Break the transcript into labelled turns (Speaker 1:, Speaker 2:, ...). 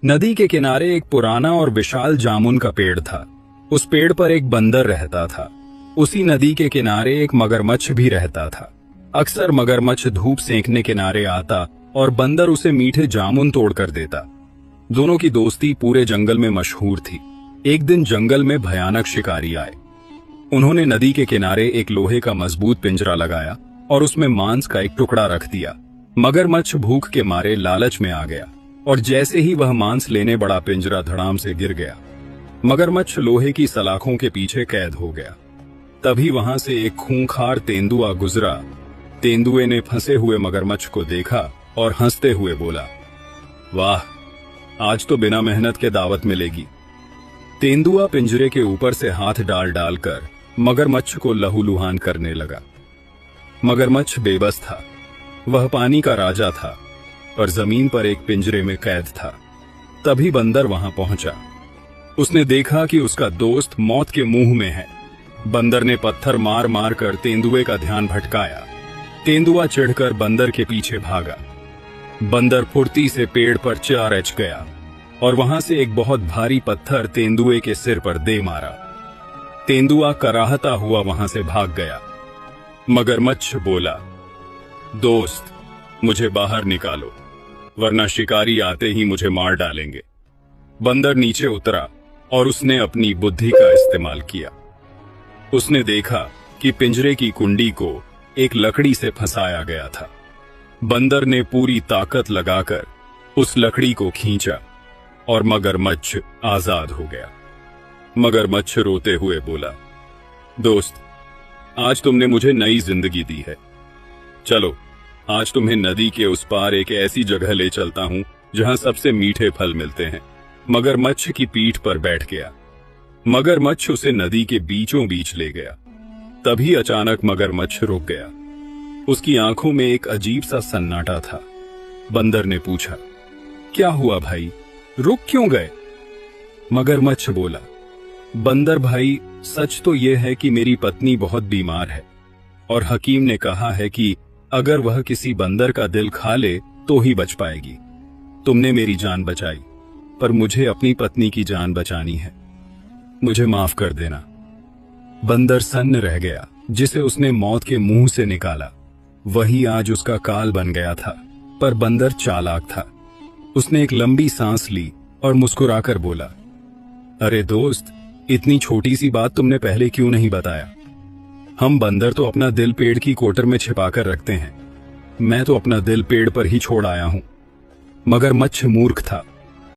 Speaker 1: नदी के किनारे एक पुराना और विशाल जामुन का पेड़ था। उस पेड़ पर एक बंदर रहता था। उसी नदी के किनारे एक मगरमच्छ भी रहता था। अक्सर मगरमच्छ धूप सेंकने किनारे आता और बंदर उसे मीठे जामुन तोड़कर देता। दोनों की दोस्ती पूरे जंगल में मशहूर थी। एक दिन जंगल में भयानक शिकारी आए। उन्होंने नदी के किनारे एक लोहे का मजबूत पिंजरा लगाया और उसमें मांस का एक टुकड़ा रख दिया। मगरमच्छ भूख के मारे लालच में आ गया और जैसे ही वह मांस लेने बढ़ा, पिंजरा धड़ाम से गिर गया। मगरमच्छ लोहे की सलाखों के पीछे कैद हो गया। तभी वहां से एक खूंखार तेंदुआ गुजरा। तेंदुए ने फंसे हुए मगरमच्छ को देखा और हंसते हुए बोला, वाह, आज तो बिना मेहनत के दावत मिलेगी। तेंदुआ पिंजरे के ऊपर से हाथ डाल डालकर मगरमच्छ को लहूलुहान करने लगा। मगरमच्छ बेबस था। वह पानी का राजा था, पर जमीन पर एक पिंजरे में कैद था। तभी बंदर वहां पहुंचा। उसने देखा कि उसका दोस्त मौत के मुंह में है। बंदर ने पत्थर मार मार कर तेंदुए का ध्यान भटकाया। तेंदुआ चिढ़कर बंदर के पीछे भागा। बंदर फुर्ती से पेड़ पर चढ़ गया और वहां से एक बहुत भारी पत्थर तेंदुए के सिर पर दे मारा। तेंदुआ कराहता हुआ वहां से भाग गया। मगरमच्छ बोला, दोस्त, मुझे बाहर निकालो, वरना शिकारी आते ही मुझे मार डालेंगे। बंदर नीचे उतरा और उसने अपनी बुद्धि का इस्तेमाल किया। उसने देखा कि पिंजरे की कुंडी को एक लकड़ी से फंसाया गया था। बंदर ने पूरी ताकत लगाकर उस लकड़ी को खींचा और मगरमच्छ आजाद हो गया। मगरमच्छ रोते हुए बोला, दोस्त, आज तुमने मुझे नई जिंदगी दी है। चलो, आज तुम्हें नदी के उस पार एक ऐसी जगह ले चलता हूं जहां सबसे मीठे फल मिलते हैं। मगरमच्छ की पीठ पर बैठ गया। मगरमच्छ उसे नदी के बीचों बीच ले गया। तभी अचानक मगरमच्छ रुक गया। उसकी आंखों में एक अजीब सा सन्नाटा था। बंदर ने पूछा, क्या हुआ भाई, रुक क्यों गए? मगरमच्छ बोला, बंदर भाई, सच तो यह है कि मेरी पत्नी बहुत बीमार है और हकीम ने कहा है कि अगर वह किसी बंदर का दिल खा ले तो ही बच पाएगी। तुमने मेरी जान बचाई, पर मुझे अपनी पत्नी की जान बचानी है। मुझे माफ कर देना। बंदर सन्न रह गया। जिसे उसने मौत के मुंह से निकाला वही आज उसका काल बन गया था। पर बंदर चालाक था। उसने एक लंबी सांस ली और मुस्कुराकर बोला, अरे दोस्त, इतनी छोटी सी बात तुमने पहले क्यों नहीं बताया? हम बंदर तो अपना दिल पेड़ की कोटर में छिपाकर रखते हैं। मैं तो अपना दिल पेड़ पर ही छोड़ आया हूं। मगरमच्छ मूर्ख था।